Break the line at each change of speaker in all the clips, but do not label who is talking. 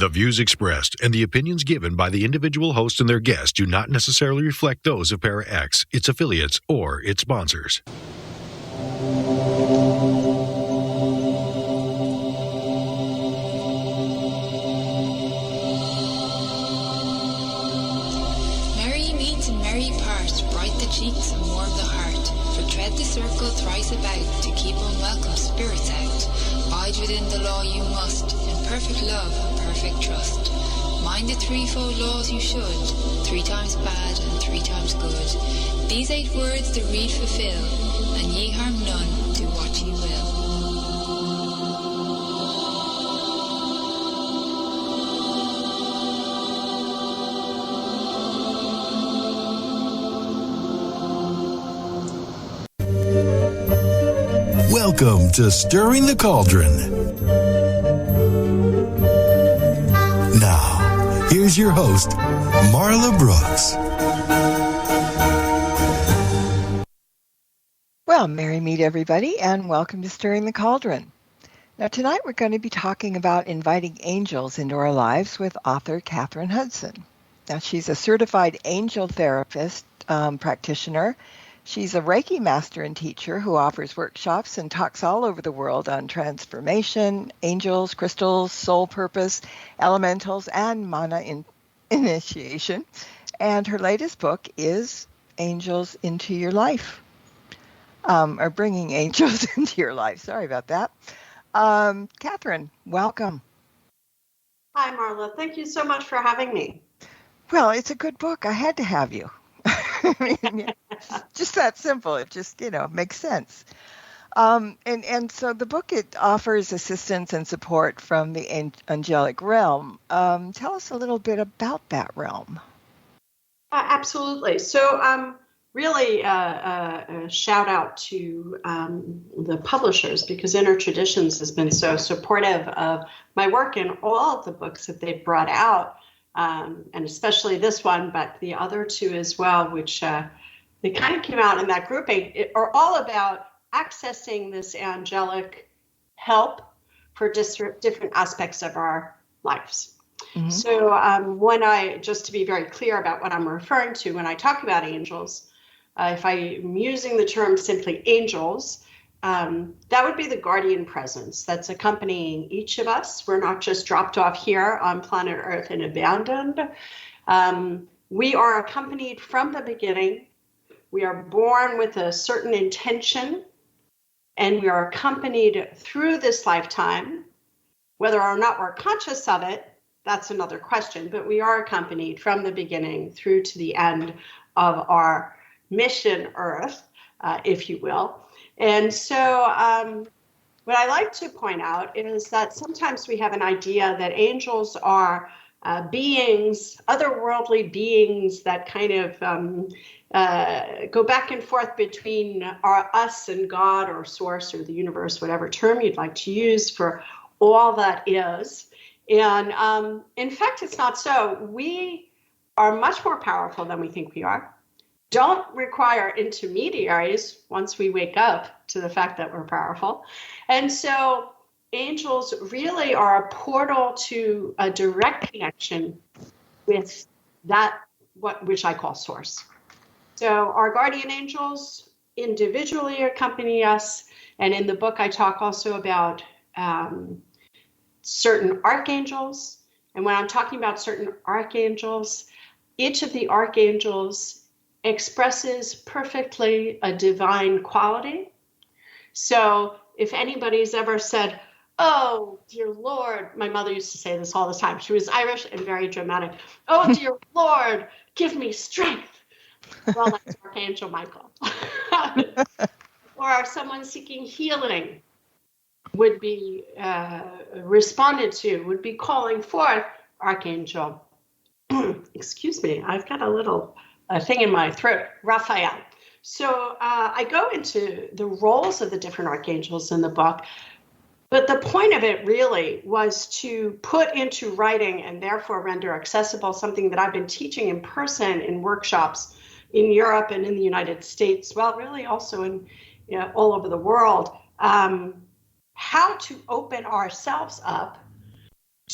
The views expressed and the opinions given by the individual host and their guests do not necessarily reflect those of Para X, its affiliates, or its sponsors.
Merry meet and merry part, bright the cheeks and warm the heart. For tread the circle thrice about, to keep unwelcome spirits out. Bide within the law you must, in perfect love and perfect trust. Mind the threefold laws you should, 3 times bad and 3 times good. These 8 words the read fulfill, and ye harm none, do what ye will.
Welcome to Stirring the Cauldron. Now, here's your host, Marla Brooks.
Well, merry meet everybody, and welcome to Stirring the Cauldron. Now, tonight we're going to be talking about inviting angels into our lives with author Kathryn Hudson. Now, she's a certified angel therapist practitioner. She's a Reiki master and teacher who offers workshops and talks all over the world on transformation, angels, crystals, soul purpose, elementals, and mana initiation. And her latest book is Angels into Your Life, or Bringing Angels into Your Life. Sorry about that. Kathryn, welcome.
Hi, Marla. Thank you so much for having me.
Well, it's a good book. I had to have you. I mean, just that simple. It just, makes sense. And so the book, it offers assistance and support from the angelic realm. Tell us a little bit about that realm.
Absolutely. So really a shout out to the publishers, because Inner Traditions has been so supportive of my work in all of the books that they've brought out. And especially this one, but the other 2 as well, which they kind of came out in that grouping, are all about accessing this angelic help for different aspects of our lives. Mm-hmm. So just to be very clear about what I'm referring to when I talk about angels, if I'm using the term simply angels, that would be the guardian presence that's accompanying each of us. We're not just dropped off here on planet Earth and abandoned. We are accompanied from the beginning. We are born with a certain intention, and we are accompanied through this lifetime. Whether or not we're conscious of it, that's another question, but we are accompanied from the beginning through to the end of our mission Earth, if you will. And so what I like to point out is that sometimes we have an idea that angels are beings, otherworldly beings that kind of go back and forth between us and God or Source or the universe, whatever term you'd like to use for all that is. And in fact, it's not so. We are much more powerful than we think we are. Don't require intermediaries once we wake up to the fact that we're powerful. And so angels really are a portal to a direct connection with that, which I call Source. So our guardian angels individually accompany us. And in the book, I talk also about certain archangels. And when I'm talking about certain archangels, each of the archangels expresses perfectly a divine quality. So if anybody's ever said, "Oh, dear Lord," my mother used to say this all the time. She was Irish and very dramatic. "Oh, dear Lord, give me strength." Well, that's Archangel Michael. Or someone seeking healing would be responded to, would be calling forth Archangel. Excuse me, I've got a little thing in my throat, Raphael. So I go into the roles of the different archangels in the book, but the point of it really was to put into writing and therefore render accessible something that I've been teaching in person in workshops in Europe and in the United States, well, really also in all over the world, how to open ourselves up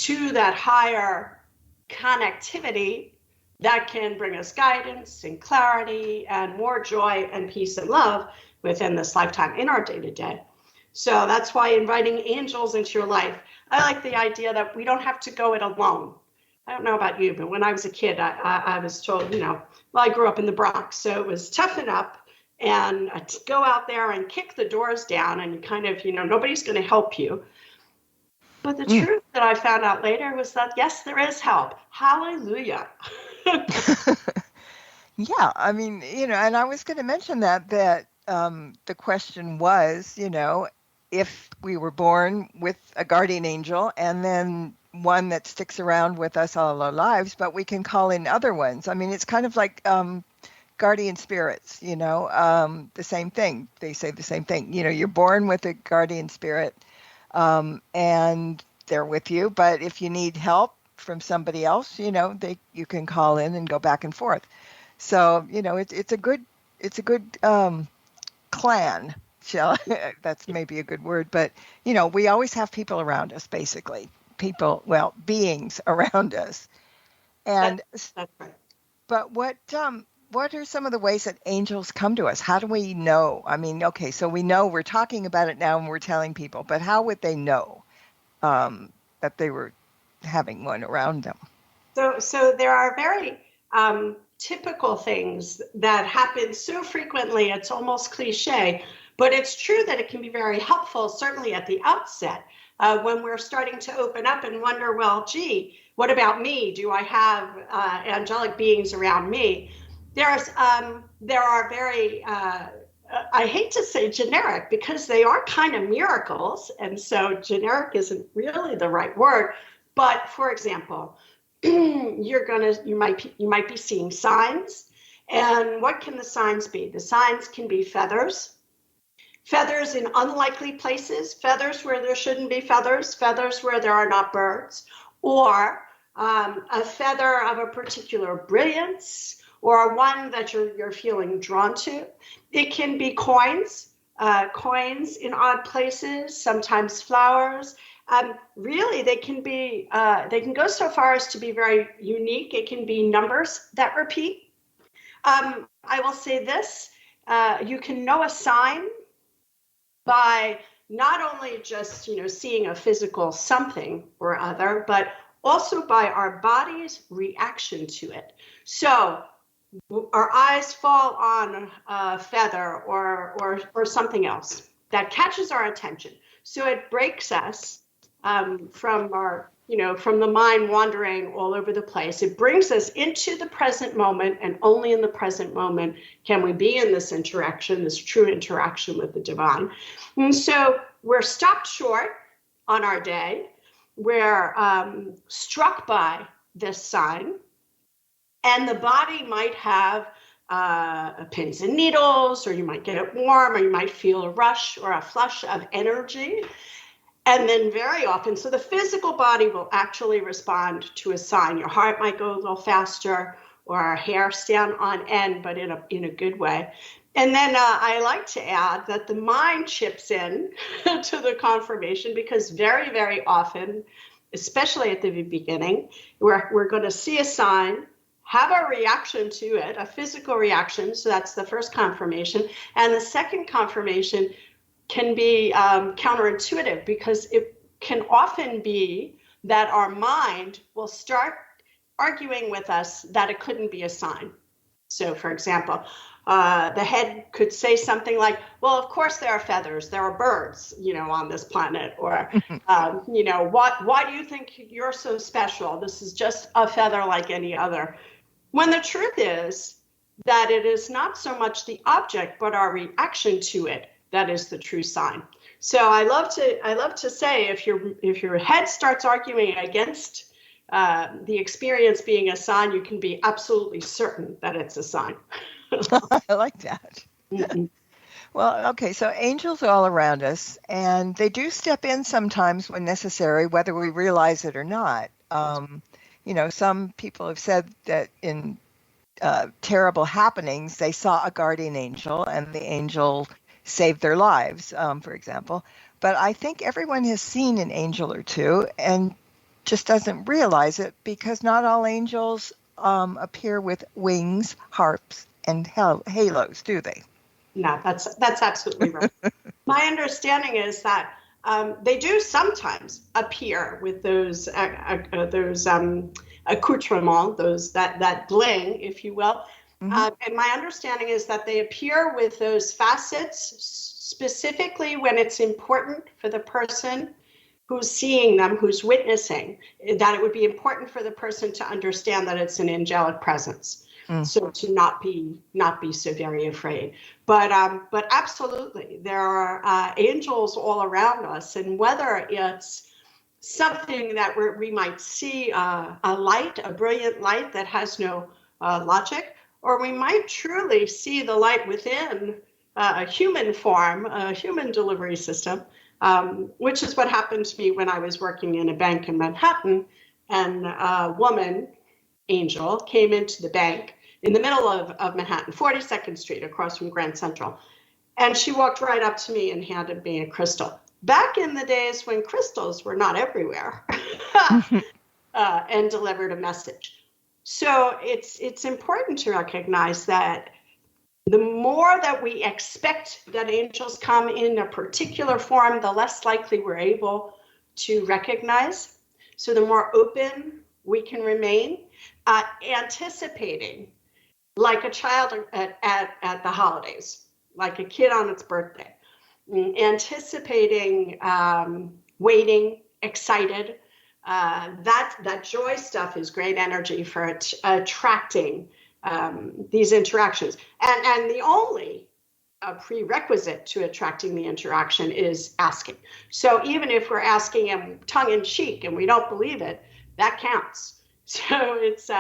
to that higher connectivity that can bring us guidance and clarity and more joy and peace and love within this lifetime in our day-to-day. So that's why inviting angels into your life, I like the idea that we don't have to go it alone. I don't know about you, but when I was a kid, I was told, I grew up in the Bronx, so it was toughen up and go out there and kick the doors down and kind of, nobody's going to help you. But the truth that I found out later was that, yes, there is help. Hallelujah.
Yeah, I mean, and I was going to mention that the question was, if we were born with a guardian angel and then one that sticks around with us all our lives, but we can call in other ones. I mean, it's kind of like guardian spirits, the same thing. They say the same thing. You're born with a guardian spirit and they're with you. But if you need help from somebody else, you can call in and go back and forth. So, it's a good clan. That's maybe a good word, but we always have people around us, basically. Beings around us. And
that's right.
But what are some of the ways that angels come to us? How do we know? I mean, okay, so we know we're talking about it now and we're telling people, but how would they know that they were having one around them?
So there are very typical things that happen so frequently, it's almost cliche, but it's true that it can be very helpful, certainly at the outset, when we're starting to open up and wonder, well, gee, what about me? Do I have angelic beings around me? There are very, I hate to say generic because they are kind of miracles. And so generic isn't really the right word. But for example, you might be seeing signs. And what can the signs be? The signs can be feathers in unlikely places, feathers where there shouldn't be feathers where there are not birds, or a feather of a particular brilliance, or one that you're feeling drawn to. It can be coins in odd places, sometimes flowers. Really, they can go so far as to be very unique. It can be numbers that repeat. I will say this, you can know a sign by not only just, seeing a physical something or other, but also by our body's reaction to it. So our eyes fall on a feather or something else that catches our attention. So it breaks us from our, from the mind wandering all over the place. It brings us into the present moment, and only in the present moment can we be in this interaction, this true interaction with the divine. And so we're stopped short on our day. We're struck by this sign, and the body might have pins and needles, or you might get it warm, or you might feel a rush or a flush of energy. And then very often, so the physical body will actually respond to a sign. Your heart might go a little faster, or our hair stand on end, but in a good way. And then I like to add that the mind chips in to the confirmation, because very, very often, especially at the beginning, we're going to see a sign, have a reaction to it, a physical reaction. So that's the first confirmation. And the second confirmation can be counterintuitive, because it can often be that our mind will start arguing with us that it couldn't be a sign. So for example, the head could say something like, well, of course there are feathers, there are birds, on this planet, or, why do you think you're so special? This is just a feather like any other. When the truth is that it is not so much the object, but our reaction to it that is the true sign. So I love to say, if your head starts arguing against the experience being a sign, you can be absolutely certain that it's a sign.
I like that. Mm-hmm. Well, okay, so angels are all around us, and they do step in sometimes when necessary, whether we realize it or not. Some people have said that in terrible happenings, they saw a guardian angel, and the angel saved their lives, for example. But I think everyone has seen an angel or two, and just doesn't realize it, because not all angels appear with wings, harps, and halos, do they?
No, that's absolutely right. My understanding is that they do sometimes appear with those accoutrements, that bling, if you will. And my understanding is that they appear with those facets specifically when it's important for the person who's seeing them, who's witnessing, that it would be important for the person to understand that it's an angelic presence. So to not be so very afraid, but absolutely there are angels all around us, and whether it's something that we might see a brilliant light that has no logic, or we might truly see the light within a human form, a human delivery system, which is what happened to me when I was working in a bank in Manhattan, and a woman angel came into the bank in the middle of Manhattan, 42nd Street, across from Grand Central. And she walked right up to me and handed me a crystal. Back in the days when crystals were not everywhere, and delivered a message. So it's important to recognize that the more that we expect that angels come in a particular form, the less likely we're able to recognize. So the more open we can remain, anticipating, like a child at the holidays, like a kid on its birthday, anticipating, waiting, excited. That joy stuff is great energy for attracting these interactions. And the only prerequisite to attracting the interaction is asking. So even if we're asking them tongue in cheek and we don't believe it, that counts. So it's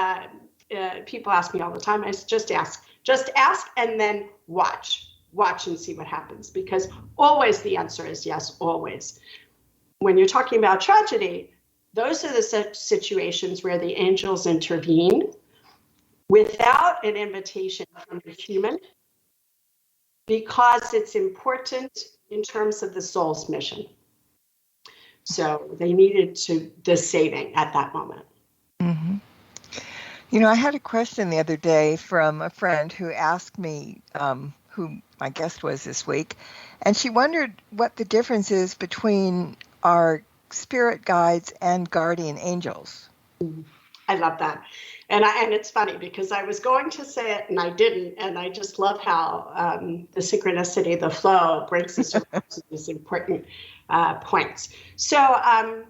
people ask me all the time. I just ask, and then watch and see what happens, because always the answer is yes, always. When you're talking about tragedy, those are the situations where the angels intervene without an invitation from the human, because it's important in terms of the soul's mission. So they needed the saving at that moment.
Mm-hmm. You know, I had a question the other day from a friend who asked me, who my guest was this week, and she wondered what the difference is between our spirit guides and guardian angels.
I love that. And it's funny because I was going to say it and I didn't. And I just love how the synchronicity, the flow brings us to these important points. So I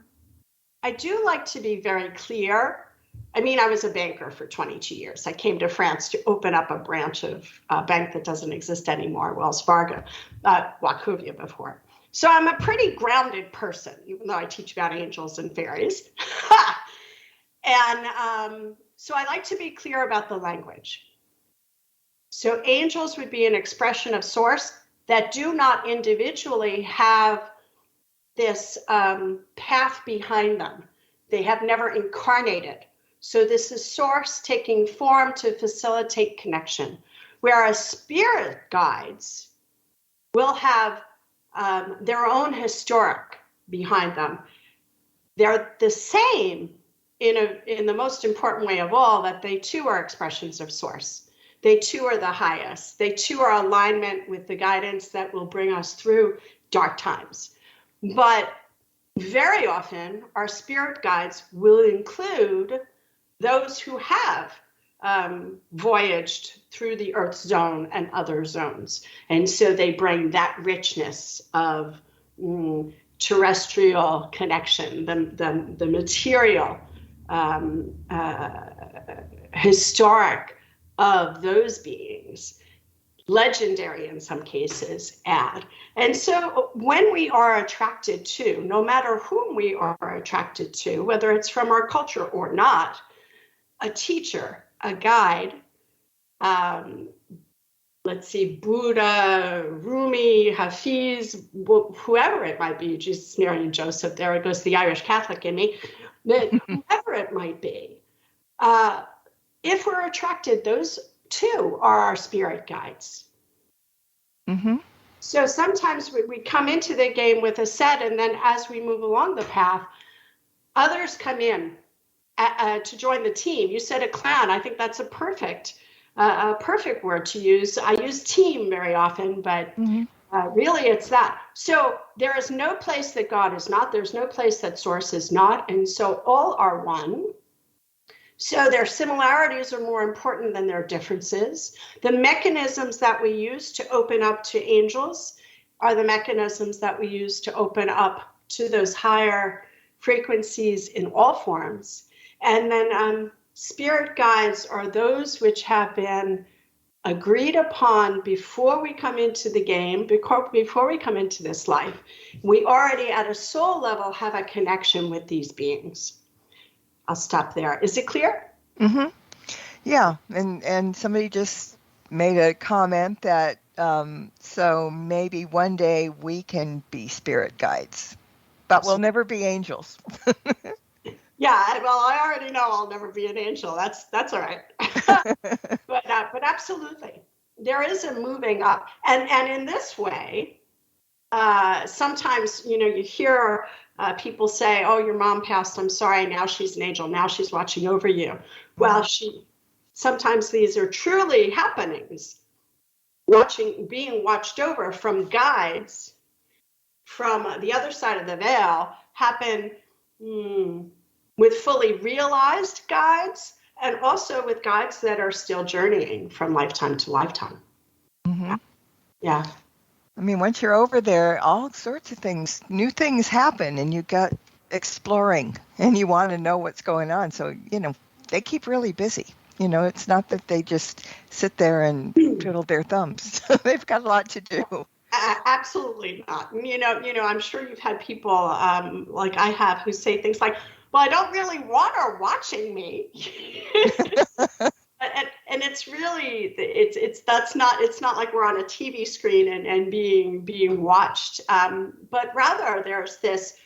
do like to be very clear. I mean, I was a banker for 22 years. I came to France to open up a branch of a bank that doesn't exist anymore, Wells Fargo, Wachovia before. So I'm a pretty grounded person, even though I teach about angels and fairies. And so I like to be clear about the language. So angels would be an expression of source that do not individually have this path behind them. They have never incarnated. So this is source taking form to facilitate connection, whereas spirit guides will have their own historic behind them. They're the same in the most important way of all, that they too are expressions of source. They too are the highest. They too are alignment with the guidance that will bring us through dark times. But very often our spirit guides will include those who have voyaged through the Earth zone and other zones. And so they bring that richness of terrestrial connection, the material, historic of those beings, legendary in some cases, add. And so when we are attracted to, no matter whom we are attracted to, whether it's from our culture or not, a teacher, a guide, let's see, Buddha, Rumi, Hafiz, whoever it might be, Jesus, Mary, and Joseph, there goes the Irish Catholic in me, but whoever it might be, if we're attracted, those too are our spirit guides.
Mm-hmm.
So sometimes we come into the game with a set, and then as we move along the path, others come in to join the team. You said a clan. I think that's a perfect word to use. I use team very often, but really it's that. So there is no place that God is not. There's no place that Source is not. And so all are one. So their similarities are more important than their differences. The mechanisms that we use to open up to angels are the mechanisms that we use to open up to those higher frequencies in all forms. And then spirit guides are those which have been agreed upon before we come into the game, before we come into this life. We already at a soul level have a connection with these beings. I'll stop there. Is it clear?
Mm-hmm. Yeah, and somebody just made a comment that so maybe one day we can be spirit guides, but we'll never be angels.
Yeah, well, I already know I'll never be an angel. That's all right. But absolutely, there is a moving up, and in this way, sometimes you hear people say, "Oh, your mom passed. I'm sorry. Now she's an angel. Now she's watching over you." Well, sometimes these are truly happenings. Being watched over from guides from the other side of the veil happen with fully realized guides, and also with guides that are still journeying from lifetime to lifetime.
Mm-hmm.
Yeah.
I mean, once you're over there, all sorts of things, new things happen, and you got exploring, and you want to know what's going on. So, they keep really busy. It's not that they just sit there and twiddle their thumbs. They've got a lot to do.
Absolutely not. I'm sure you've had people like I have who say things like, "Well, I don't really want her watching me." And it's really, it's not like we're on a TV screen and being watched, but rather there's this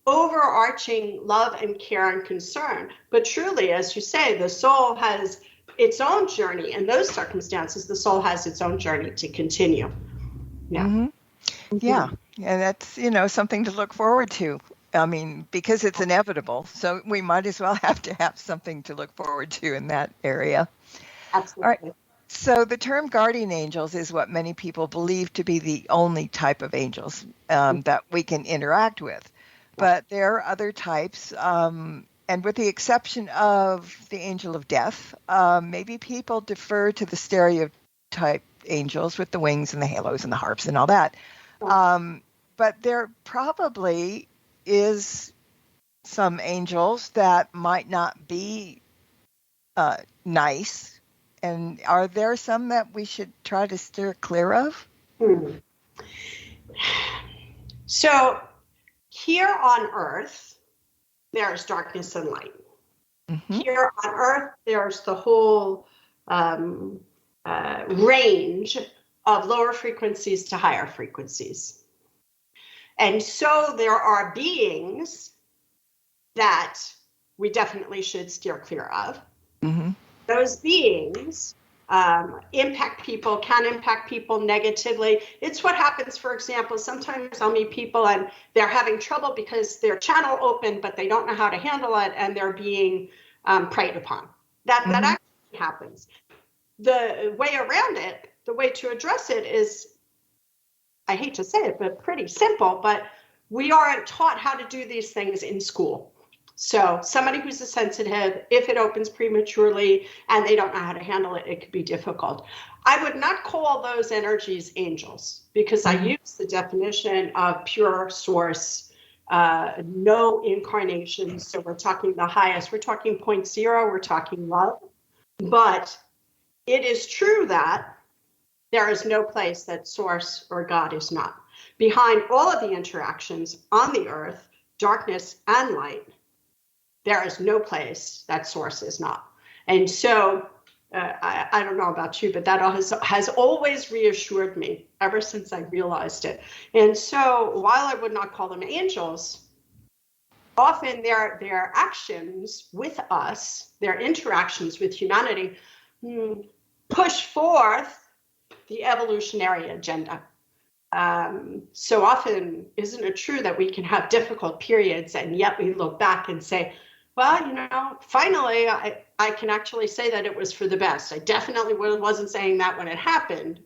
overarching love and care and concern. But truly, as you say, the soul has its own journey. In those circumstances, the soul has its own journey to continue. Yeah.
Mm-hmm. Yeah. And that's, something to look forward to. I mean, because it's inevitable. So we might as well have to have something to look forward to in that area.
Absolutely.
All right. So the term guardian angels is what many people believe to be the only type of angels that we can interact with. But there are other types, and with the exception of the angel of death, maybe people defer to the stereotype angels with the wings and the halos and the harps and all that. But there probably is some angels that might not be nice. And are there some that we should try to steer clear of?
So here on Earth, there's darkness and light. Mm-hmm. Here on Earth, there's the whole range of lower frequencies to higher frequencies. And so there are beings that we definitely should steer clear of. Mm-hmm. Those beings can impact people negatively. It's what happens, for example, sometimes I'll meet people and they're having trouble because their channel opened, but they don't know how to handle it, and they're being preyed upon. That actually happens. The way around it, the way to address it is, I hate to say it, but pretty simple, but we aren't taught how to do these things in school. So somebody who's a sensitive, if it opens prematurely and they don't know how to handle it, it could be difficult. I would not call those energies angels, because I use the definition of pure source, no incarnations. So we're talking the highest, we're talking 0.0, we're talking love. But it is true that there is no place that source or God is not. Behind all of the interactions on the earth, darkness and light, there is no place that source is not. And so I don't know about you, but that has always reassured me ever since I realized it. And so while I would not call them angels, often their actions with us, their interactions with humanity, push forth the evolutionary agenda. So often, isn't it true that we can have difficult periods and yet we look back and say, well, finally, I can actually say that it was for the best. I definitely wasn't saying that when it happened,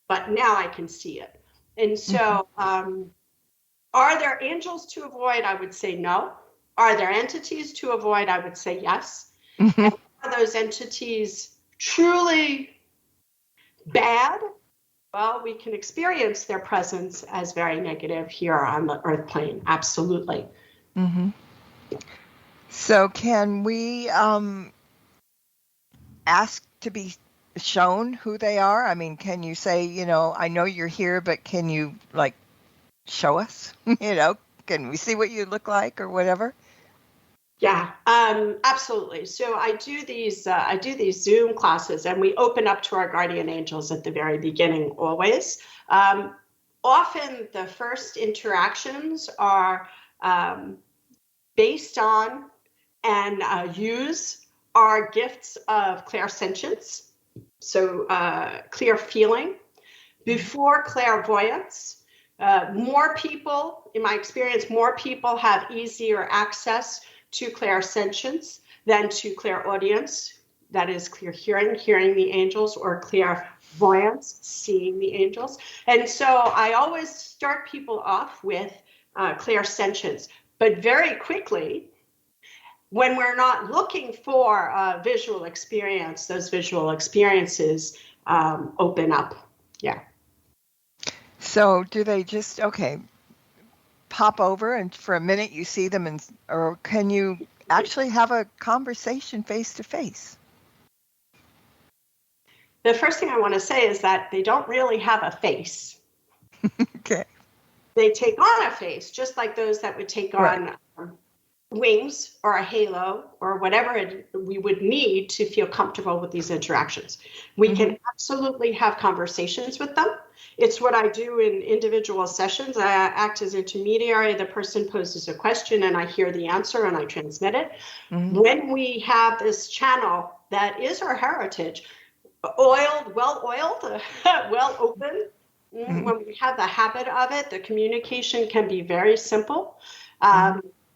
but now I can see it. And so are there angels to avoid? I would say no. Are there entities to avoid? I would say yes. And are those entities truly bad? Well, we can experience their presence as very negative here on the earth plane. Absolutely.
Mm-hmm. So can we ask to be shown who they are? I mean, can you say, I know you're here, but can you show us? Can we see what you look like or whatever?
Yeah, absolutely. So I do these Zoom classes, and we open up to our guardian angels at the very beginning always. Often the first interactions are based on and use our gifts of clairsentience, so clear feeling, before clairvoyance. More people, in my experience, more people have easier access to clairsentience than to clairaudience, that is clear hearing the angels, or clairvoyance, seeing the angels. And so I always start people off with clairsentience, but very quickly, when we're not looking for a visual experience, those visual experiences open up. Yeah.
So do they just, pop over and for a minute you see them, or can you actually have a conversation face to face?
The first thing I want to say is that they don't really have a face.
Okay.
They take on a face, just like those that would take on wings or a halo or whatever we would need to feel comfortable with these interactions. We can absolutely have conversations with them. It's what I do in individual sessions. I act as intermediary. The person poses a question and I hear the answer and I transmit it. When we have this channel that is our heritage, well open, when we have the habit of it, the communication can be very simple.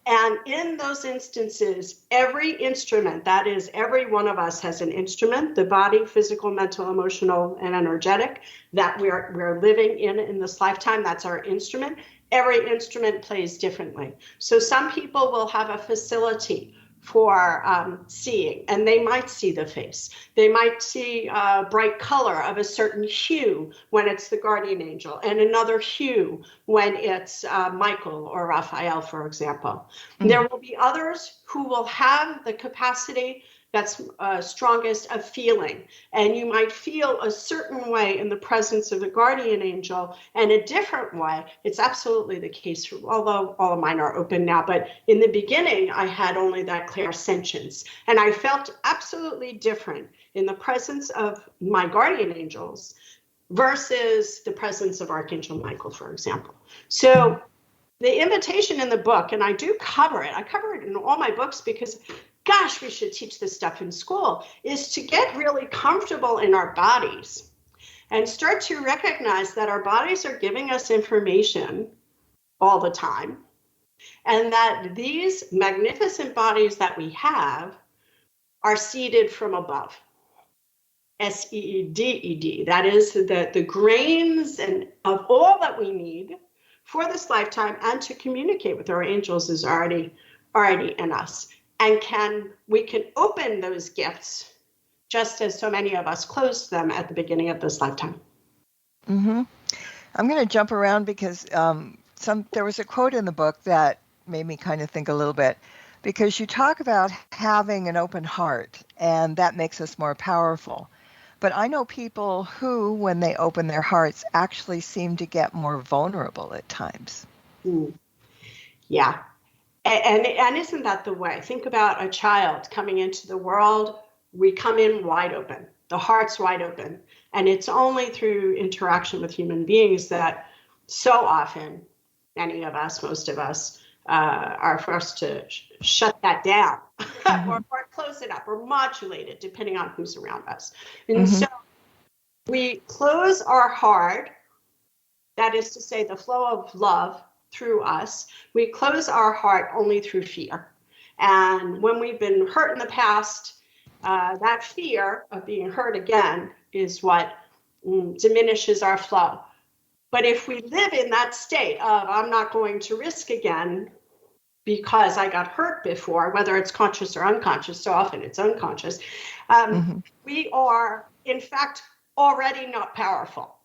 And in those instances, every instrument, that is, every one of us has an instrument, the body, physical, mental, emotional, and energetic, that we're living in this lifetime. That's our instrument. Every instrument plays differently. So some people will have a facility for seeing, and they might see the face. They might see a bright color of a certain hue when it's the guardian angel, and another hue when it's Michael or Raphael, for example. There will be others who will have the capacity that's strongest of feeling, and you might feel a certain way in the presence of the guardian angel and a different way. It's absolutely the case, although all of mine are open now, but in the beginning I had only that clairsentience, and I felt absolutely different in the presence of my guardian angels versus the presence of Archangel Michael, for example. So the invitation in the book, and I do cover it, I cover it in all my books because gosh, we should teach this stuff in school, is to get really comfortable in our bodies and start to recognize that our bodies are giving us information all the time, and that these magnificent bodies that we have are seeded from above. SEEDED. That is the grains and of all that we need for this lifetime and to communicate with our angels is already in us. And we can open those gifts just as so many of us closed them at the beginning of this lifetime.
I'm going to jump around because there was a quote in the book that made me kind of think a little bit, because you talk about having an open heart and that makes us more powerful. But I know people who, when they open their hearts, actually seem to get more vulnerable at times.
Yeah. And isn't that the way? Think about a child coming into the world. We come in wide open, the heart's wide open. And it's only through interaction with human beings that so often, many of us, most of us, are forced to shut that down or close it up or modulate it, depending on who's around us. And so we close our heart that is to say the flow of love through us, we close our heart only through fear. And when we've been hurt in the past, that fear of being hurt again is what diminishes our flow. But if we live in that state of, I'm not going to risk again because I got hurt before, whether it's conscious or unconscious, so often it's unconscious, we are, in fact, already not powerful.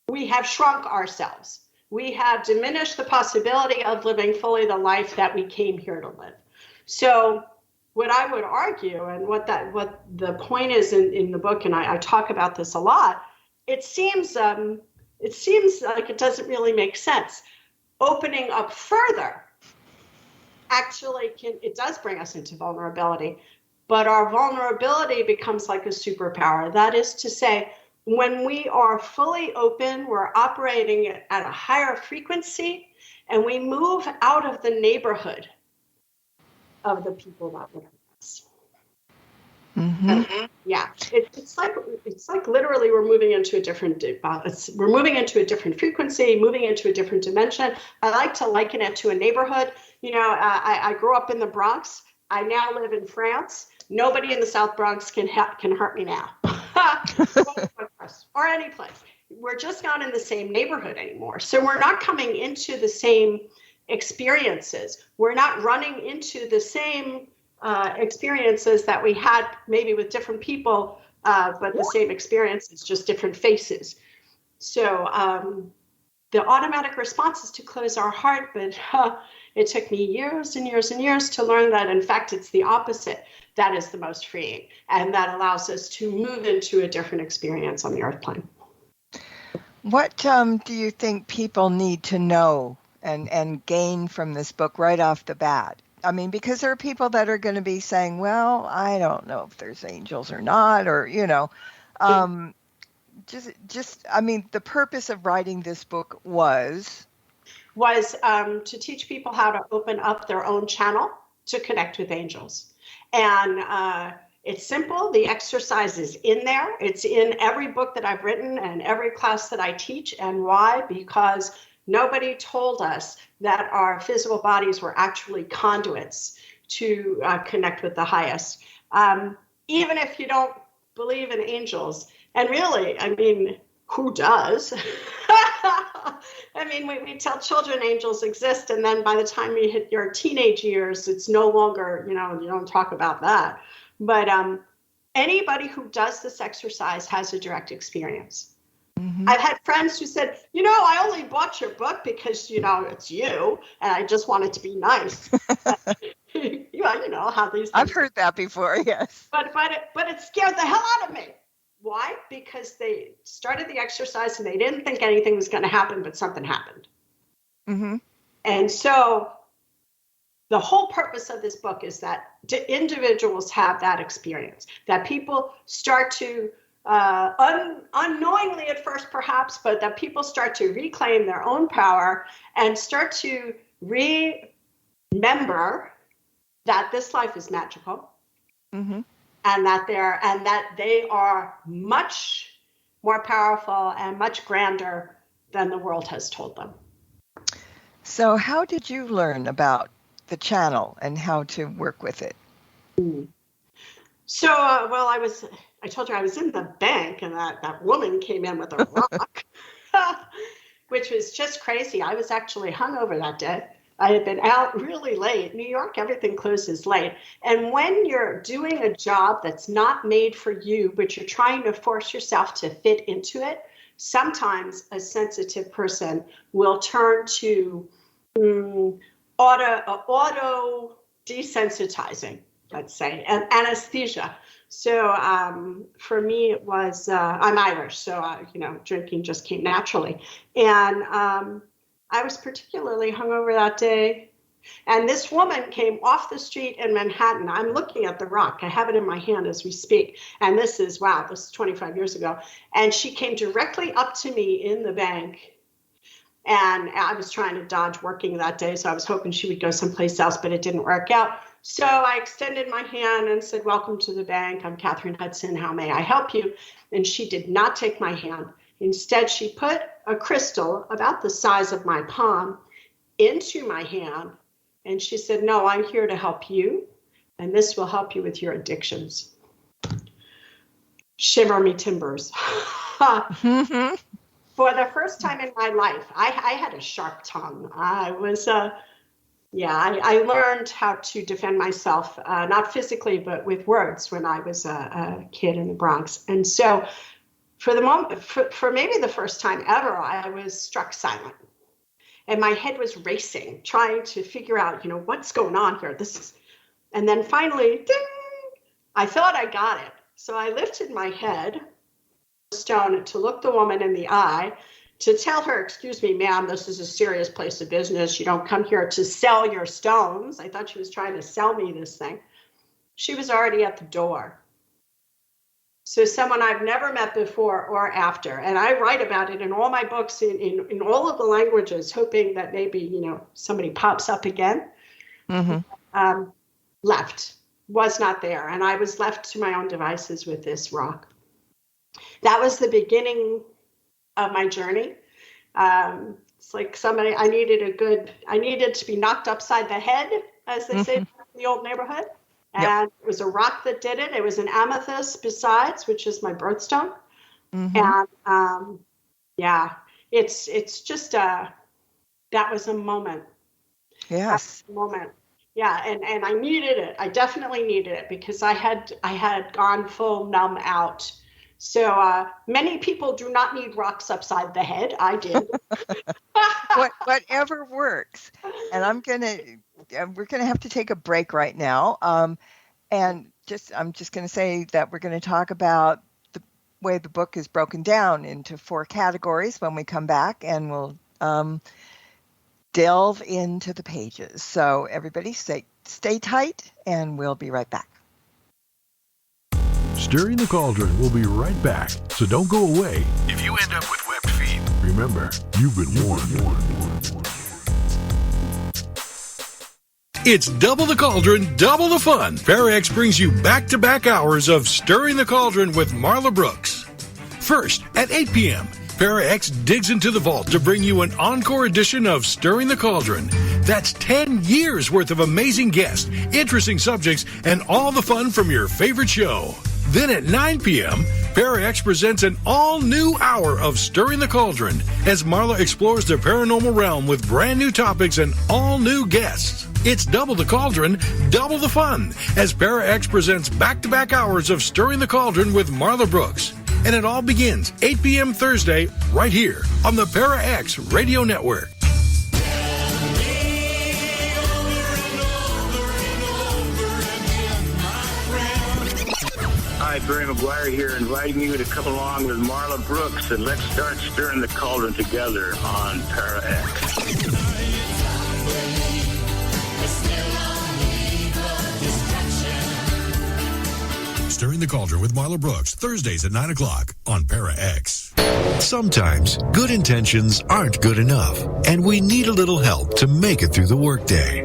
We have shrunk ourselves. We have diminished the possibility of living fully the life that we came here to live. So what I would argue, and what the point is in the book, and I talk about this a lot, it seems like it doesn't really make sense. Opening up further actually it does bring us into vulnerability, but our vulnerability becomes like a superpower. That is to say, when we are fully open, we're operating at a higher frequency, and we move out of the neighborhood of the people that live with us. Yeah, it's like literally we're moving into a different frequency, moving into a different dimension. I like to liken it to a neighborhood. I grew up in the Bronx. I now live in France. Nobody in the South Bronx can hurt me now, or any place. We're just not in the same neighborhood anymore. So we're not coming into the same experiences. We're not running into the same experiences that we had maybe with different people, but the same experiences, just different faces. So the automatic response is to close our heart, but it took me years and years and years to learn that, in fact, it's the opposite that is the most freeing, and that allows us to move into a different experience on the earth plane.
What do you think people need to know and gain from this book right off the bat? I mean, because there are people that are going to be saying, well, I don't know if there's angels or not, or, the purpose of writing this book was
to teach people how to open up their own channel to connect with angels. And it's simple. The exercise is in there. It's in every book that I've written and every class that I teach. And why? Because nobody told us that our physical bodies were actually conduits to connect with the highest. Even if you don't believe in angels, and really, I mean, who does? I mean, we tell children angels exist, and then by the time you hit your teenage years, it's no longer, you don't talk about that. But anybody who does this exercise has a direct experience. I've had friends who said, I only bought your book because, it's you, and I just want it to be nice. How these things.
I've heard that before, yes.
But it scared the hell out of me. Why? Because they started the exercise and they didn't think anything was going to happen, but something happened. And so the whole purpose of this book is that individuals have that experience, that people start to unknowingly at first perhaps, but that people start to reclaim their own power and start to remember that this life is magical, and that they are much more powerful and much grander than the world has told them.
So how did you learn about the channel and how to work with it?
So, I told you I was in the bank, and that woman came in with a rock, which was just crazy. I was actually hungover that day. I had been out really late. New York, everything closes late. And when you're doing a job that's not made for you, but you're trying to force yourself to fit into it, sometimes a sensitive person will turn to auto desensitizing, let's say, and anesthesia. So for me, it was, I'm Irish, so, drinking just came naturally. And I was particularly hungover that day. And this woman came off the street in Manhattan. I'm looking at the rock. I have it in my hand as we speak. And this is 25 years ago. And she came directly up to me in the bank. And I was trying to dodge working that day, so I was hoping she would go someplace else, but it didn't work out. So I extended my hand and said, "Welcome to the bank. I'm Kathryn Hudson. How may I help you?" And she did not take my hand. Instead, she put a crystal about the size of my palm into my hand, and she said, "No, I'm here to help you, and this will help you with your addictions." Shiver me timbers.
Mm-hmm.
For the first time in my life, I had a sharp tongue. I learned how to defend myself, not physically, but with words when I was a kid in the Bronx. And so for the moment, for maybe the first time ever, I was struck silent. And my head was racing, trying to figure out, what's going on here. And then finally, ding, I thought I got it. So I lifted my head, stone, to look the woman in the eye, to tell her, "Excuse me, ma'am, this is a serious place of business. You don't come here to sell your stones." I thought she was trying to sell me this thing. She was already at the door. So someone I've never met before or after, and I write about it in all my books in all of the languages, hoping that maybe, somebody pops up again.
Mm-hmm.
Left, was not there. And I was left to my own devices with this rock. That was the beginning of my journey. It's like I needed to be knocked upside the head, as they say in the old neighborhood. And It was a rock that did it. It was an amethyst besides, which is my birthstone. And it's just that was a moment.
Yes.
A moment. Yeah, and I needed it. I definitely needed it because I had gone full numb out. So many people do not need rocks upside the head. I did.
Whatever works. And we're gonna have to take a break right now. And I'm just gonna say that we're gonna talk about the way the book is broken down into 4 categories when we come back, and we'll delve into the pages. So everybody stay tight, and we'll be right back.
Stirring the Cauldron will be right back, so don't go away. If you end up with webbed feet, remember, you've been warned. It's double the cauldron, double the fun. Parax brings you back-to-back hours of Stirring the Cauldron with Marla Brooks. First, at 8 p.m., Parax digs into the vault to bring you an encore edition of Stirring the Cauldron. That's 10 years worth of amazing guests, interesting subjects, and all the fun from your favorite show. Then at 9 p.m., Parax presents an all-new hour of Stirring the Cauldron as Marla explores the paranormal realm with brand new topics and all-new guests. It's double the cauldron, double the fun as Parax presents back-to-back hours of Stirring the Cauldron with Marla Brooks. And it all begins 8 p.m. Thursday right here on the Parax Radio Network.
Hi, Barry McGuire here, inviting you to come along with Marla Brooks, and let's start stirring the cauldron together on Parax.
Stirring the Cauldron with Marla Brooks, Thursdays at 9 o'clock on Parax. Sometimes good intentions aren't good enough, and we need a little help to make it through the workday.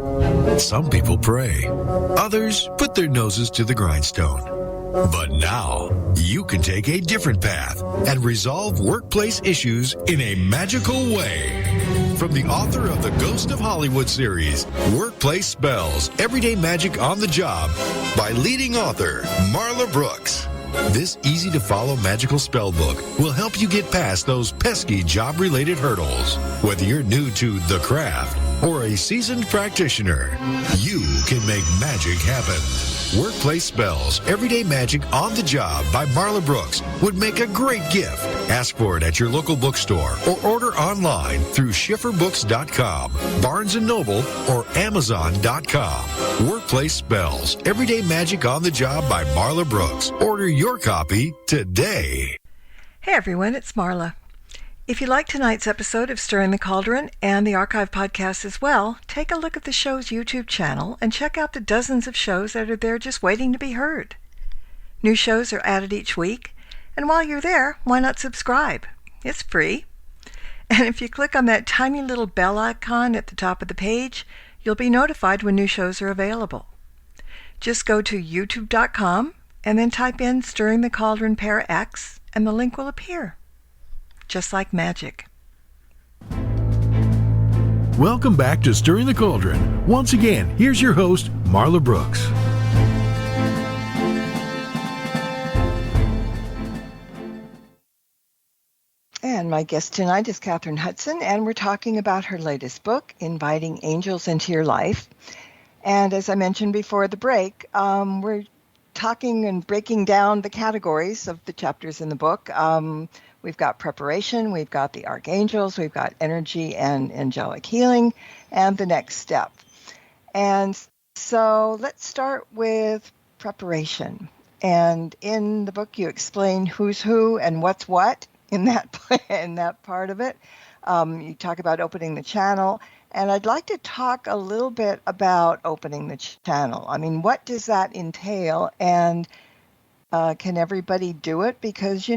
Some people pray. Others put their noses to the grindstone. But now, you can take a different path and resolve workplace issues in a magical way. From the author of the Ghost of Hollywood series, Workplace Spells, Everyday Magic on the Job, by leading author Marla Brooks. This easy-to-follow magical spell book will help you get past those pesky job-related hurdles. Whether you're new to the craft or a seasoned practitioner, you can make magic happen. Workplace Spells, Everyday Magic on the Job by Marla Brooks would make a great gift. Ask for it at your local bookstore or order online through schifferbooks.com, Barnes & Noble, or Amazon.com. Workplace Spells, Everyday Magic on the Job by Marla Brooks. Order your copy today.
Hey everyone, it's Marla. If you like tonight's episode of Stirring the Cauldron and the archive podcast as well, take a look at the show's YouTube channel and check out the dozens of shows that are there just waiting to be heard. New shows are added each week, and while you're there, why not subscribe? It's free. And if you click on that tiny little bell icon at the top of the page, you'll be notified when new shows are available. Just go to youtube.com and then type in Stirring the Cauldron Parax, and the link will appear. just like magic.
Welcome back to Stirring the Cauldron. Once again, here's your host, Marla Brooks.
And my guest tonight is Kathryn Hudson, and we're talking about her latest book, Inviting Angels into Your Life. And as I mentioned before the break, we're talking and breaking down the categories of the chapters in the book. We've got preparation, we've got the Archangels, we've got energy and angelic healing, and the next step. And so let's start with preparation. And in the book, you explain who's who and what's what in that part of it. You talk about opening the channel, and I'd like to talk a little bit about opening the channel. I mean, what does that entail, and can everybody do it? Because,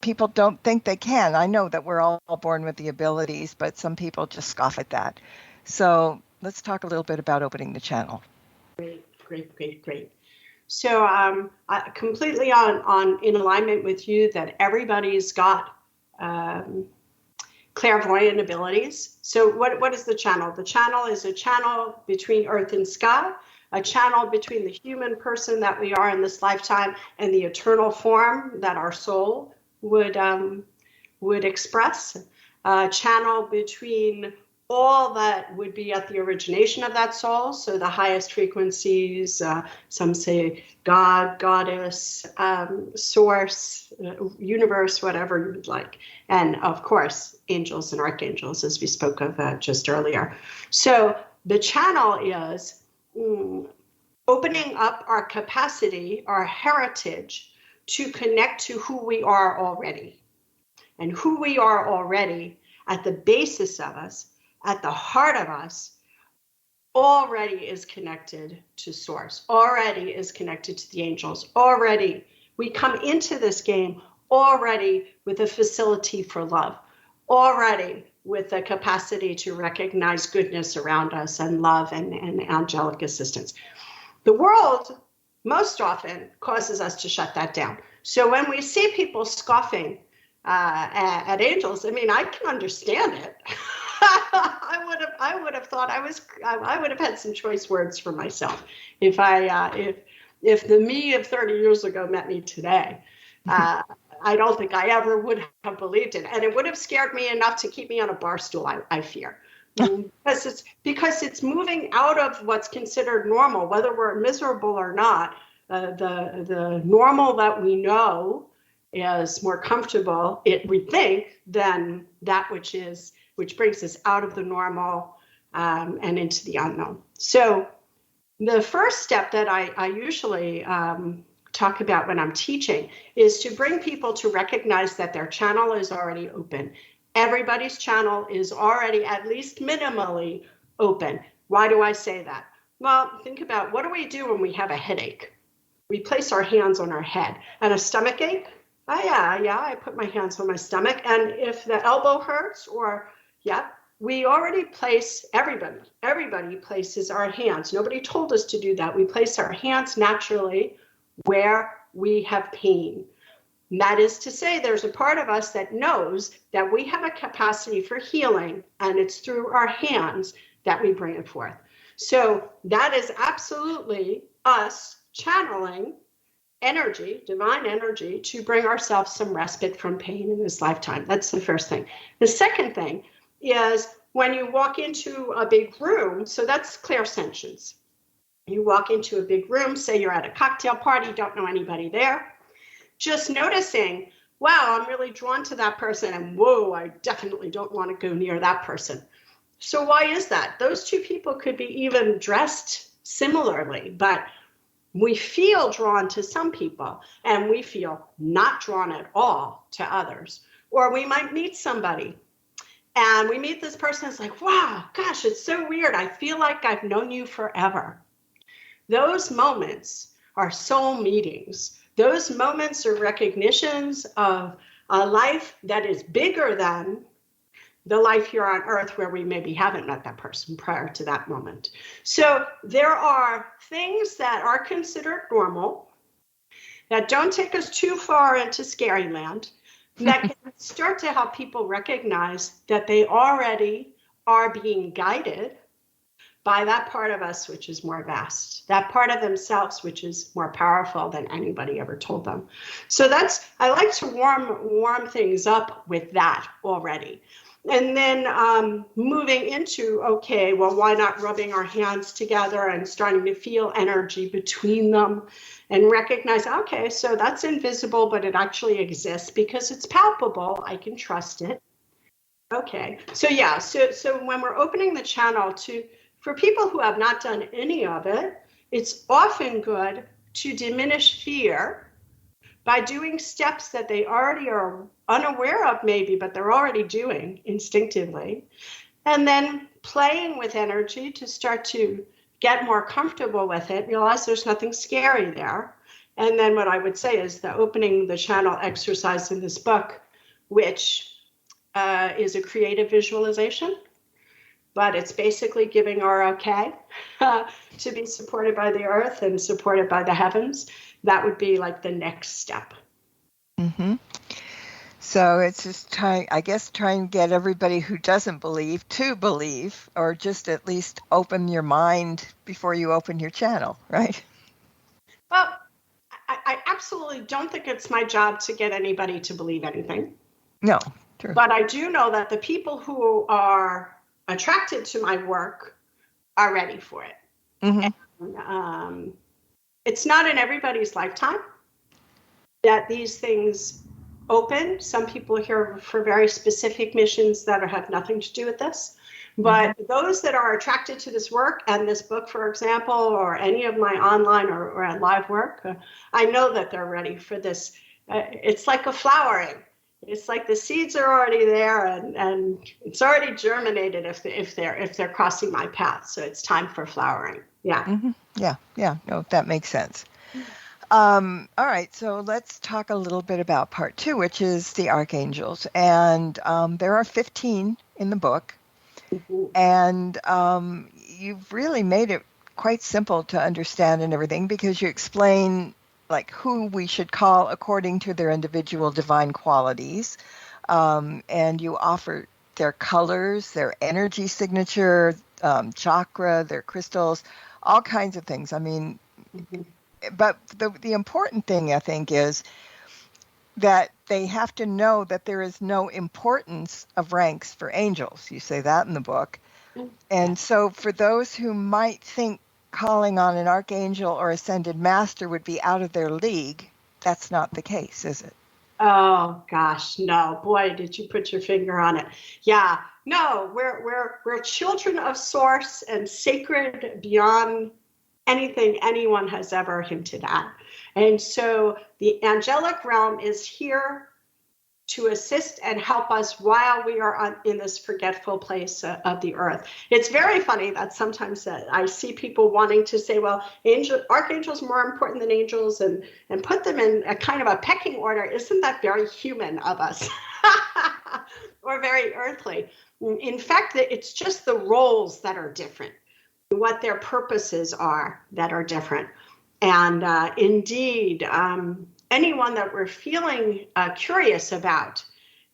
people don't think they can. I know that we're all born with the abilities, but some people just scoff at that. So let's talk a little bit about opening the channel.
Great. So I'm completely in alignment with you that everybody's got clairvoyant abilities. So what is the channel? The channel is a channel between earth and sky, a channel between the human person that we are in this lifetime and the eternal form that our soul would express, a channel between all that would be at the origination of that soul, so the highest frequencies, some say God, goddess, source, universe, whatever you would like. And of course, angels and archangels, as we spoke of just earlier. So the channel is opening up our capacity, our heritage, to connect to who we are already. And who we are already at the basis of us, at the heart of us, already is connected to source, already is connected to the angels, already. We come into this game already with a facility for love, already with a capacity to recognize goodness around us and love and angelic assistance. The world most often causes us to shut that down. So when we see people scoffing at angels, I mean, I can understand it. I would have thought I would have had some choice words for myself if the me of 30 years ago met me today. I don't think I ever would have believed it, and it would have scared me enough to keep me on a bar stool. I fear, because it's moving out of what's considered normal, whether we're miserable or not. The normal that we know is more comfortable, we think, than that which brings us out of the normal and into the unknown. So the first step that I usually talk about when I'm teaching is to bring people to recognize that their channel is already open. Everybody's channel is already at least minimally open. Why do I say that? Well, think about, what do we do when we have a headache? We place our hands on our head. And a stomach ache? Oh, yeah, I put my hands on my stomach. And if the elbow hurts, we already place, everybody places our hands. Nobody told us to do that. We place our hands naturally where we have pain. And that is to say, there's a part of us that knows that we have a capacity for healing, and it's through our hands that we bring it forth. So that is absolutely us channeling energy, divine energy, to bring ourselves some respite from pain in this lifetime. That's the first thing. The second thing is when you walk into a big room, so that's clairsentience. You walk into a big room, say you're at a cocktail party, don't know anybody there, just noticing, wow, I'm really drawn to that person, and whoa, I definitely don't want to go near that person. So why is that? Those two people could be even dressed similarly, but we feel drawn to some people and we feel not drawn at all to others. Or we might meet somebody and we meet this person, it's like, wow, gosh, it's so weird. I feel like I've known you forever. Those moments are soul meetings. Those moments are recognitions of a life that is bigger than the life here on earth where we maybe haven't met that person prior to that moment. So there are things that are considered normal that don't take us too far into scary land, that can start to help people recognize that they already are being guided by that part of us which is more vast, that part of themselves which is more powerful than anybody ever told them. So I like to warm things up with that already. And then moving into, okay, well, why not rubbing our hands together and starting to feel energy between them and recognize, okay, so that's invisible, but it actually exists because it's palpable. I can trust it. Okay, so yeah, so when we're opening the channel for people who have not done any of it, it's often good to diminish fear by doing steps that they already are unaware of maybe, but they're already doing instinctively. And then playing with energy to start to get more comfortable with it, realize there's nothing scary there. And then what I would say is the opening the channel exercise in this book, which is a creative visualization, but it's basically giving our okay to be supported by the earth and supported by the heavens. That would be like the next step.
Mm-hmm. So it's just trying to get everybody who doesn't believe to believe, or just at least open your mind before you open your channel, right?
Well, I absolutely don't think it's my job to get anybody to believe anything.
No, true.
But I do know that the people who are attracted to my work are ready for it.
Mm-hmm.
And, it's not in everybody's lifetime that these things open. Some people are here for very specific missions that have nothing to do with this. But those that are attracted to this work and this book, for example, or any of my online or live work, I know that they're ready for this. It's like a flowering. It's like the seeds are already there and it's already germinated if they're crossing my path. So it's time for flowering. Yeah.
Mm-hmm. Yeah. No, that makes sense. All right, so let's talk a little bit about part 2, which is the Archangels. And there are 15 in the book.
Mm-hmm.
And you've really made it quite simple to understand and everything, because you explain like who we should call according to their individual divine qualities. And you offer their colors, their energy signature, chakra, their crystals, all kinds of things. I mean, but the important thing, I think, is that they have to know that there is no importance of ranks for angels. You say that in the book. And so for those who might think calling on an archangel or ascended master would be out of their league, that's not the case, is it?
Oh gosh, no. Boy, did you put your finger on it. Yeah. No, we're children of source and sacred beyond anything anyone has ever hinted at. And so the angelic realm is here to assist and help us while we are in this forgetful place of the earth. It's very funny that sometimes I see people wanting to say, well, archangels are more important than angels, and put them in a kind of a pecking order. Isn't that very human of us? Or very earthly? In fact, it's just the roles that are different, what their purposes are that are different. And indeed, anyone that we're feeling curious about,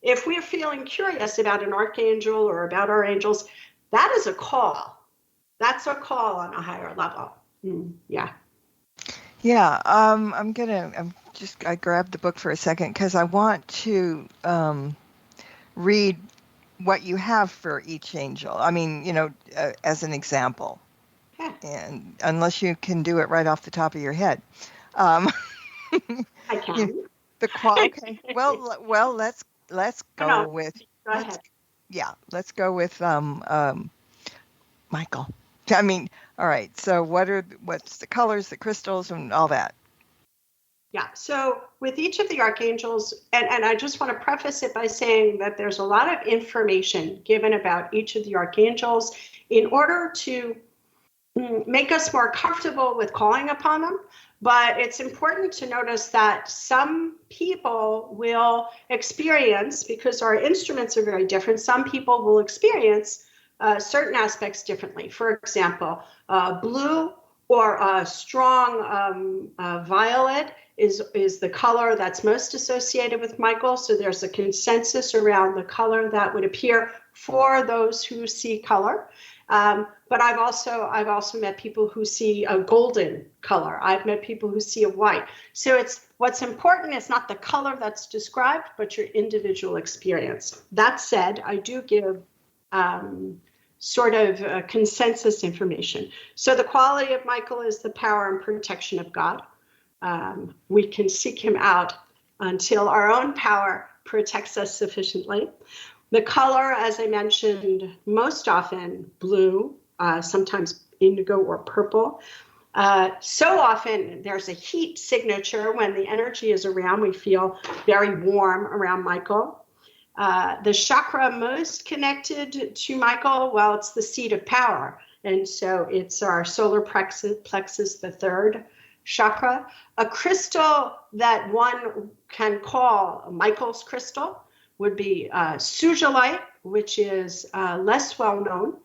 if we're feeling curious about an archangel or about our angels, that is a call. That's a call on a higher level. Yeah.
Yeah. I grabbed the book for a second because I want to read what you have for each angel. I mean, as an example.
Yeah.
And unless you can do it right off the top of your head.
I can.
Okay. Well, let's go with.
Go ahead.
Let's go with Michael. I mean, all right. So what's the colors, the crystals, and all that?
Yeah. So with each of the archangels, and I just want to preface it by saying that there's a lot of information given about each of the archangels in order to make us more comfortable with calling upon them. But it's important to notice that some people will experience, because our instruments are very different, some people will experience certain aspects differently. For example, blue or a strong violet is the color that's most associated with Michael. So there's a consensus around the color that would appear for those who see color. But I've also met people who see a golden color. I've met people who see a white. So what's important is not the color that's described, but your individual experience. That said, I do give sort of consensus information. So the quality of Michael is the power and protection of God. We can seek him out until our own power protects us sufficiently. The color, as I mentioned, most often blue, sometimes indigo or purple. So often there's a heat signature. When the energy is around, we feel very warm around Michael. The chakra most connected to Michael, well, it's the seat of power. And so it's our solar plexus, the third chakra. A crystal that one can call Michael's crystal would be sujolite, which is less well known,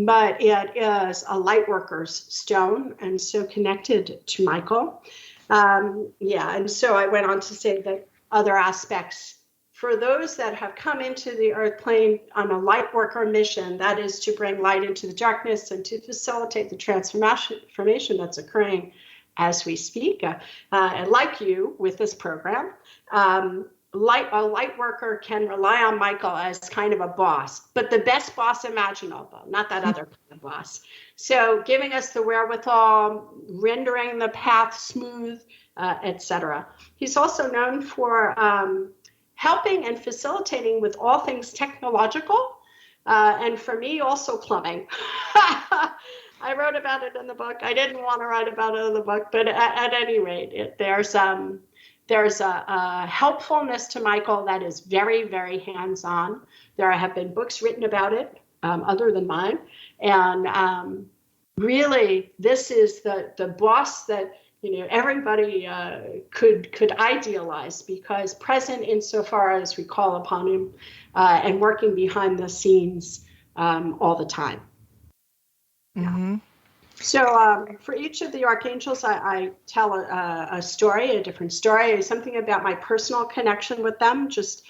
but it is a light worker's stone and so connected to Michael. And so I went on to say that other aspects for those that have come into the earth plane on a light worker mission, that is to bring light into the darkness and to facilitate the transformation that's occurring as we speak. And like you with this program, a light worker can rely on Michael as kind of a boss, but the best boss imaginable, not that other kind of boss. So giving us the wherewithal, rendering the path smooth, etc. He's also known for helping and facilitating with all things technological, and for me also plumbing. I wrote about it in the book. I didn't want to write about it in the book, but at any rate, there's a helpfulness to Michael that is very, very hands-on. There have been books written about it, other than mine, and really, this is the boss that everybody could idealize, because present insofar as we call upon him, and working behind the scenes all the time.
Mm-hmm.
So for each of the archangels, I tell a story, a different story, something about my personal connection with them, just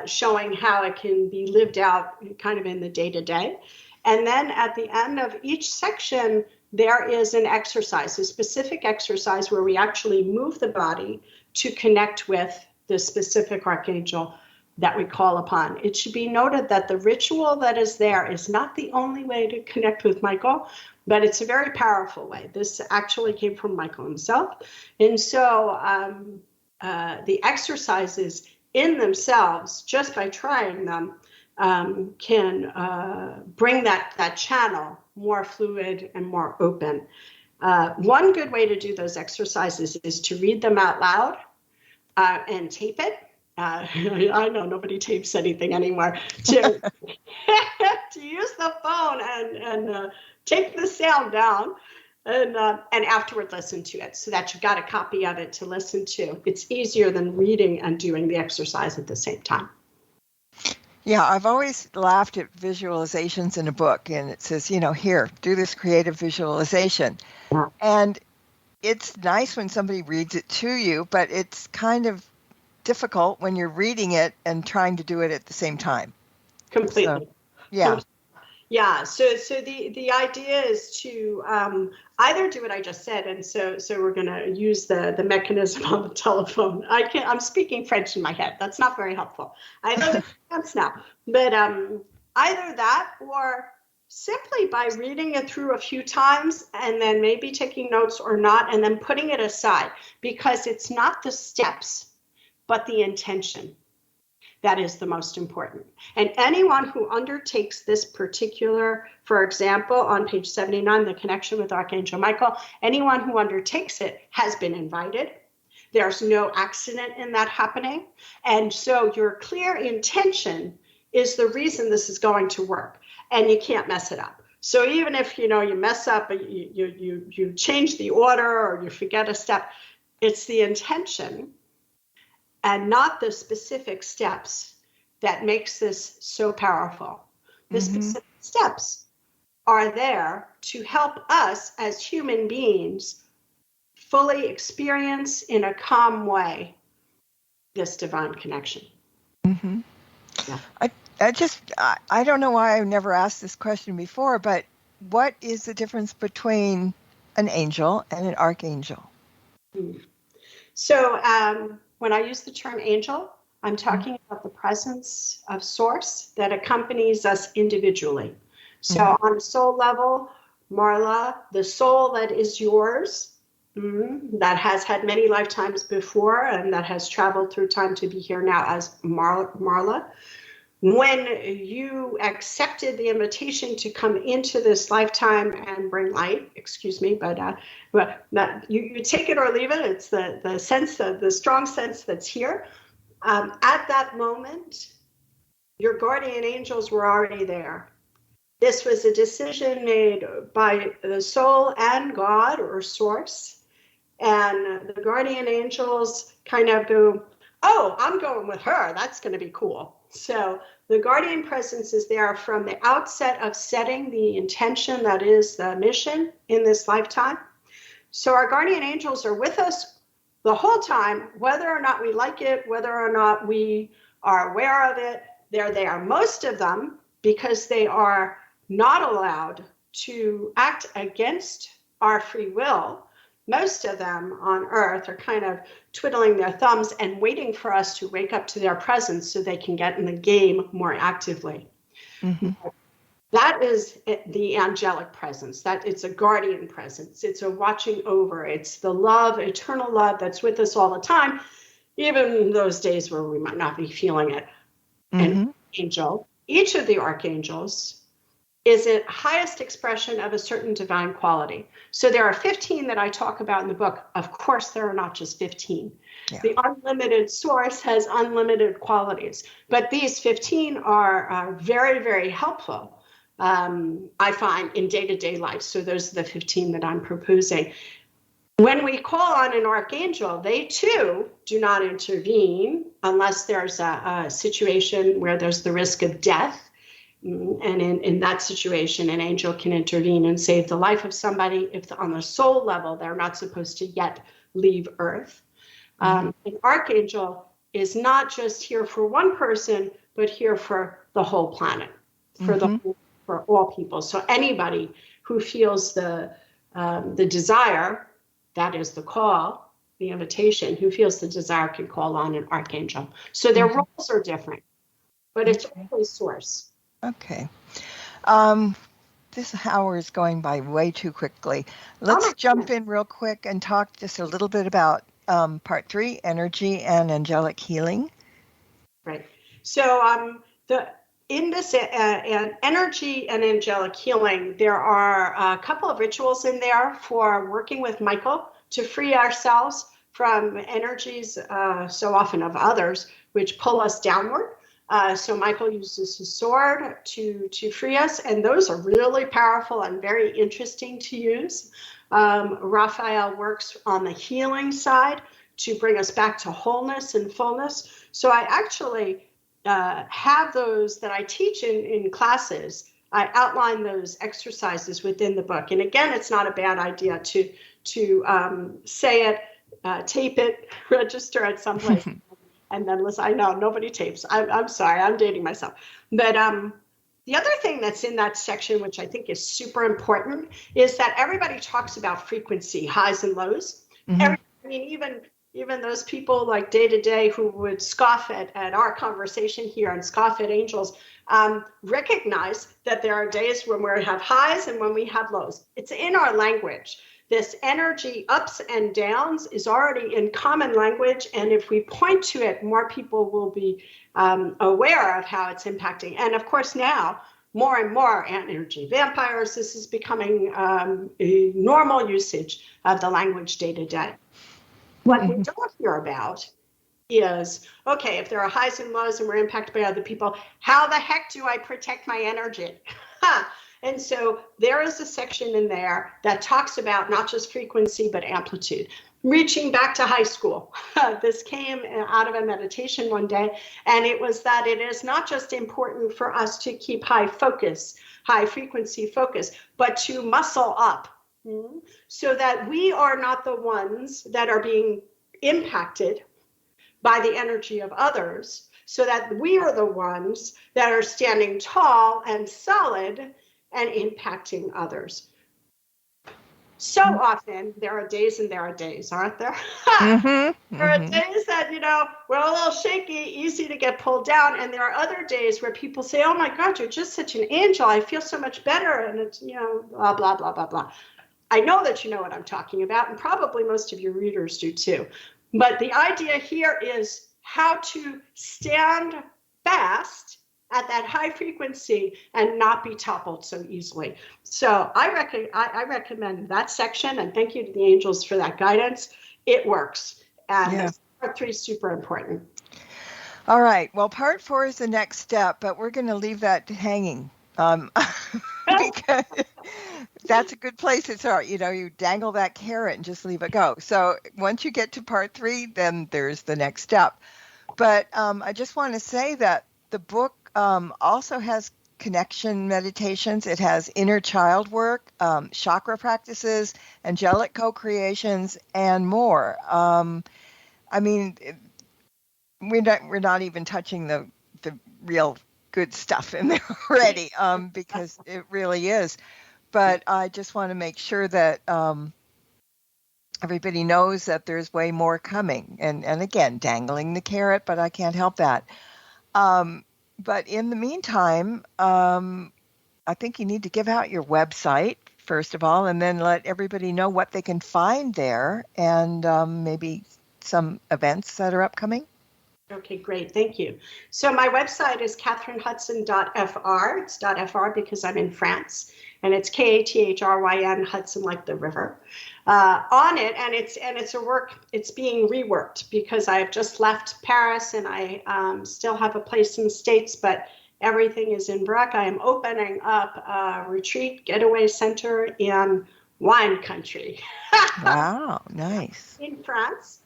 showing how it can be lived out kind of in the day-to-day. And then at the end of each section, there is an exercise, a specific exercise where we actually move the body to connect with the specific archangel that we call upon. It should be noted that the ritual that is there is not the only way to connect with Michael, but it's a very powerful way. This actually came from Michael himself. And so the exercises in themselves, just by trying them, can bring that channel more fluid and more open. One good way to do those exercises is to read them out loud and tape it. I know nobody tapes anything anymore. To use the phone and take the sound down and afterward listen to it, so that you've got a copy of it to listen to. It's easier than reading and doing the exercise at the same time.
Yeah, I've always laughed at visualizations in a book, and it says, here, do this creative visualization.
Yeah.
And it's nice when somebody reads it to you, but it's kind of difficult when you're reading it and trying to do it at the same time.
Completely.
So, yeah.
Yeah. So the idea is to either do what I just said, and so we're going to use the mechanism on the telephone. I'm speaking French in my head. That's not very helpful. I know the chance now, but either that, or simply by reading it through a few times and then maybe taking notes or not, and then putting it aside, because it's not the steps, but the intention. That is the most important. And anyone who undertakes this particular, for example, on page 79, the connection with Archangel Michael, anyone who undertakes it has been invited. There's no accident in that happening. And so your clear intention is the reason this is going to work, and you can't mess it up. So even if you mess up, you change the order or you forget a step, it's the intention and not the specific steps that makes this so powerful. The specific steps are there to help us as human beings fully experience in a calm way this divine connection.
Mm-hmm.
Yeah.
I don't know why I've never asked this question before, but what is the difference between an angel and an archangel?
So when I use the term angel, I'm talking about the presence of source that accompanies us individually. So on a soul level, Marla, the soul that is yours, that has had many lifetimes before and that has traveled through time to be here now as Marla, when you accepted the invitation to come into this lifetime and bring light, excuse me, but you take it or leave it. It's the sense of the strong sense that's here. At that moment, your guardian angels were already there. This was a decision made by the soul and God or source. And the guardian angels kind of go, oh, I'm going with her. That's going to be cool. So the guardian presence is there from the outset of setting the intention that is the mission in this lifetime. So our guardian angels are with us the whole time, whether or not we like it, whether or not we are aware of it. They're there, most of them, because they are not allowed to act against our free will. Most of them on Earth are kind of twiddling their thumbs and waiting for us to wake up to their presence so they can get in the game more actively. Mm-hmm. That is the angelic presence. That it's a guardian presence. It's a watching over. It's the love, eternal love that's with us all the time, even those days where we might not be feeling it. An angel, each of the archangels, is the highest expression of a certain divine quality. So there are 15 that I talk about in the book. Of course, there are not just 15. Yeah. The unlimited source has unlimited qualities, but these 15 are very, very helpful, I find, in day-to-day life. So those are the 15 that I'm proposing. When we call on an archangel, they too do not intervene unless there's a situation where there's the risk of death. And in that situation, an angel can intervene and save the life of somebody if on the soul level, they're not supposed to yet leave Earth. An archangel is not just here for one person, but here for the whole planet, for all people. So anybody who feels the desire, that is the call, the invitation, who feels the desire can call on an archangel. So their roles are different, but it's always source.
Okay. This hour is going by way too quickly. Let's jump in real quick and talk just a little bit about part 3, energy and angelic healing.
Right. So in this energy and angelic healing, there are a couple of rituals in there for working with Michael to free ourselves from energies, so often of others, which pull us downward. So Michael uses his sword to free us, and those are really powerful and very interesting to use. Raphael works on the healing side to bring us back to wholeness and fullness. So I actually have those that I teach in classes. I outline those exercises within the book. And again, it's not a bad idea to say it, tape it, register at some place. And then listen, I know nobody tapes. I'm sorry, I'm dating myself. But the other thing that's in that section, which I think is super important, is that everybody talks about frequency, highs and lows. Even those people like day to day who would scoff at our conversation here and scoff at angels, recognize that there are days when we have highs and when we have lows. It's in our language. This energy ups and downs is already in common language. And if we point to it, more people will be aware of how it's impacting. And of course, now more and more energy vampires, this is becoming a normal usage of the language day to day. What we don't hear about is, okay, if there are highs and lows and we're impacted by other people, how the heck do I protect my energy? And so there is a section in there that talks about not just frequency, but amplitude. Reaching back to high school, this came out of a meditation one day, and it was that it is not just important for us to keep high frequency focus, but to muscle up so that we are not the ones that are being impacted by the energy of others, so that we are the ones that are standing tall and solid and impacting others. So often there are days and there are days, aren't there? There are days that, we're a little shaky, easy to get pulled down. And there are other days where people say, oh my God, you're just such an angel. I feel so much better. And it's, blah, blah, blah, blah, blah. I know that you know what I'm talking about, and probably most of your readers do too. But the idea here is how to stand fast at that high frequency and not be toppled so easily. So I recommend that section, and thank you to the angels for that guidance. It works. And part 3 is super important.
All right. Well, part 4 is the next step, but we're going to leave that hanging because that's a good place to start. You dangle that carrot and just leave it go. So once you get to part 3, then there's the next step. But I just want to say that the book also has connection meditations. It has inner child work, chakra practices, angelic co-creations, and more. We're not even touching the real good stuff in there already, because it really is. But I just want to make sure that everybody knows that there's way more coming. And again, dangling the carrot, but I can't help that. But in the meantime, I think you need to give out your website, first of all, and then let everybody know what they can find there, and maybe some events that are upcoming.
Okay, great. Thank you. So my website is kathrynhudson.fr. It's .fr because I'm in France, and it's Kathryn Hudson, like the river. On it, and it's a work. It's being reworked because I've just left Paris, and I still have a place in the States, but everything is in Breck. I am opening up a retreat getaway center in wine country.
Wow, nice.
In France.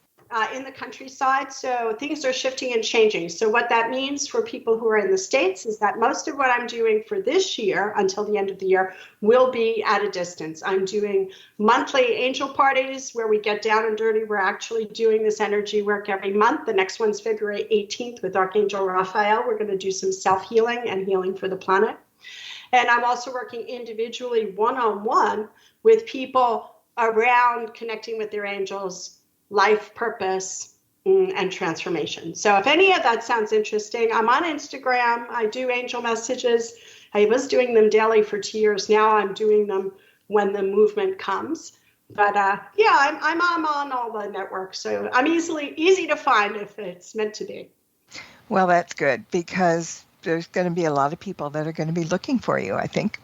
In the countryside, so things are shifting and changing. So what that means for people who are in the States is that most of what I'm doing for this year until the end of the year will be at a distance. I'm doing monthly angel parties where we get down and dirty. We're actually doing this energy work every month. The next one's February 18th with Archangel Raphael. We're going to do some self-healing and healing for the planet. And I'm also working individually one-on-one with people around connecting with their angels, life purpose, and transformation. So if any of that sounds interesting, I'm on Instagram. I do angel messages. I was doing them daily for 2 years. Now I'm doing them when the movement comes. But I'm on all the networks. So I'm easy to find if it's meant to be.
Well, that's good, because there's going to be a lot of people that are going to be looking for you, I think.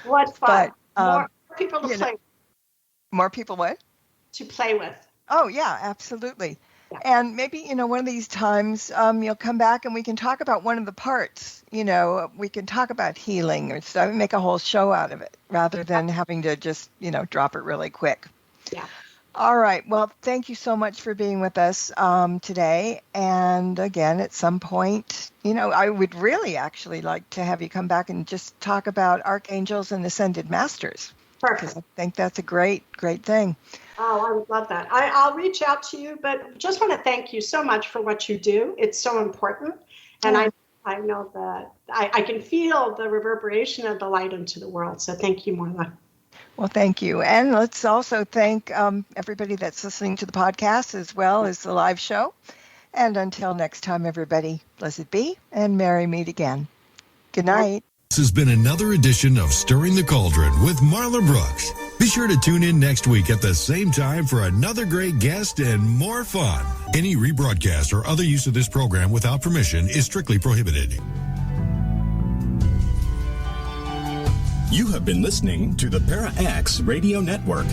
What fun.
But,
more people to play with.
More people what?
To play with.
Oh, yeah, absolutely.
Yeah.
And maybe, one of these times you'll come back and we can talk about one of the parts. We can talk about healing or stuff, make a whole show out of it rather than having to just, drop it really quick.
Yeah.
All right. Well, thank you so much for being with us today. And again, at some point, I would really actually like to have you come back and just talk about Archangels and Ascended Masters.
Perfect.
I think that's a great thing.
Oh, I would love that. I'll reach out to you, but just want to thank you so much for what you do. It's so important. And I know that I can feel the reverberation of the light into the world. So thank you, Marla.
Well, thank you. And let's also thank everybody that's listening to the podcast as well as the live show. And until next time, everybody, blessed be and merry meet again. Good night.
This has been another edition of Stirring the Cauldron with Marla Brooks. Be sure to tune in next week at the same time for another great guest and more fun. Any rebroadcast or other use of this program without permission is strictly prohibited.
You have been listening to the Para X Radio Network.